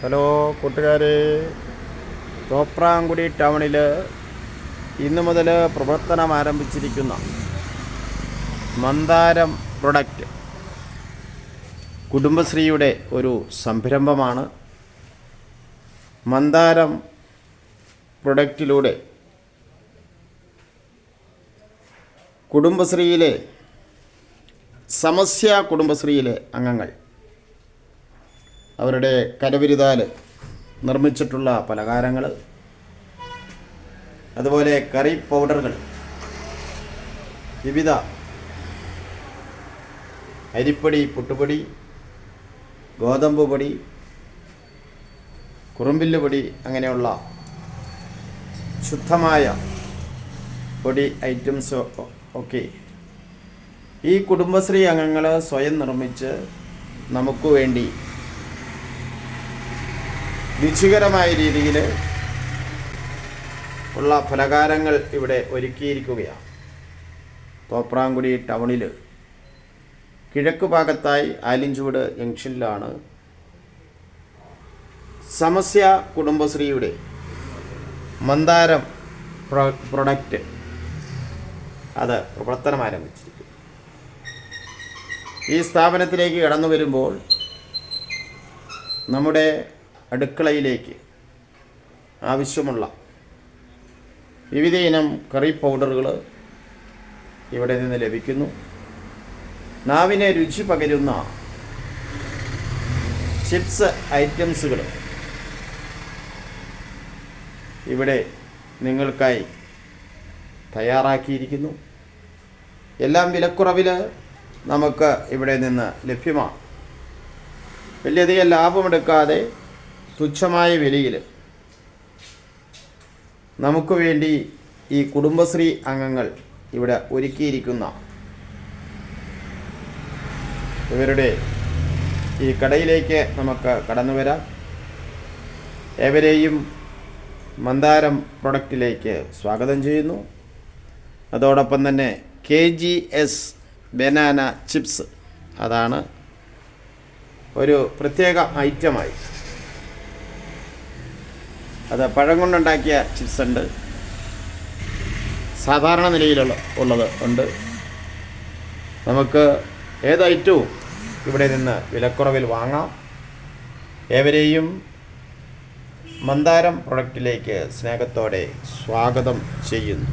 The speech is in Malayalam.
ഹലോ കൂട്ടുകാരെ, തോപ്രാംകുടി ടൗണിൽ ഇന്നു മുതൽ പ്രവർത്തനം ആരംഭിച്ചിരിക്കുന്ന മന്ദാരം പ്രൊഡക്റ്റ് കുടുംബശ്രീയുടെ ഒരു സംരംഭമാണ്. മന്ദാരം പ്രൊഡക്റ്റിലൂടെ കുടുംബശ്രീയിലെ അംഗങ്ങൾ അവരുടെ കരവിരുതാൽ നിർമ്മിച്ചിട്ടുള്ള പലഹാരങ്ങൾ, അതുപോലെ കറി പൗഡറുകൾ, വിവിധ അരിപ്പൊടി, പുട്ടുപൊടി, ഗോതമ്പ് പൊടി, കുറുമ്പില്ല് പൊടി, അങ്ങനെയുള്ള ശുദ്ധമായ പൊടി ഐറ്റംസ് ഒക്കെ ഈ കുടുംബശ്രീ അംഗങ്ങൾ സ്വയം നിർമ്മിച്ച് നമുക്ക് വേണ്ടി രുചികരമായ രീതിയിൽ ഉള്ള പലഹാരങ്ങൾ ഇവിടെ ഒരുക്കിയിരിക്കുകയാണ്. തോപ്രാംകുടി ടൗണിൽ കിഴക്ക് ഭാഗത്തായി ആലിഞ്ചുവട് ജംഗ്ഷനിലാണ് സമസ്യ കുടുംബശ്രീയുടെ മന്ദാരം പ്രൊഡക്റ്റ് അത് പ്രവർത്തനം ആരംഭിച്ചിരിക്കുന്നു. ഈ സ്ഥാപനത്തിലേക്ക് കടന്നു വരുമ്പോൾ നമ്മുടെ അടുക്കളയിലേക്ക് ആവശ്യമുള്ള വിവിധ ഇനം കറി പൗഡറുകൾ ഇവിടെ നിന്ന് ലഭിക്കുന്നു. നാവിനെ രുചി പകരുന്ന ചിപ്സ് ഐറ്റംസുകൾ ഇവിടെ നിങ്ങൾക്കായി തയ്യാറാക്കിയിരിക്കുന്നു. എല്ലാം വിലക്കുറവിൽ നമുക്ക് ഇവിടെ നിന്ന് ലഭ്യമാണ്. വലിയധികം ലാഭമെടുക്കാതെ തുച്ഛമായ വിലയിൽ നമുക്ക് വേണ്ടി ഈ കുടുംബശ്രീ അംഗങ്ങൾ ഇവിടെ ഒരുക്കിയിരിക്കുന്ന ഇവരുടെ ഈ കടയിലേക്ക് നമുക്ക് കടന്നു വരാം. ഏവരെയും മന്ദാരം പ്രൊഡക്റ്റിലേക്ക് സ്വാഗതം ചെയ്യുന്നു. അതോടൊപ്പം തന്നെ KGS ബനാന ചിപ്സ്, അതാണ് ഒരു പ്രത്യേക ഐറ്റമായി. അത് പഴം കൊണ്ടുണ്ടാക്കിയ ചിപ്സ് ഉണ്ട്, സാധാരണ നിലയിലുള്ളത് ഉണ്ട്. നമുക്ക് ഏത് ഐറ്റവും ഇവിടെ നിന്ന് വിലക്കുറവിൽ വാങ്ങാം. ഏവരെയും മന്ദാരം പ്രൊഡക്റ്റിലേക്ക് സ്നേഹത്തോടെ സ്വാഗതം ചെയ്യുന്നു.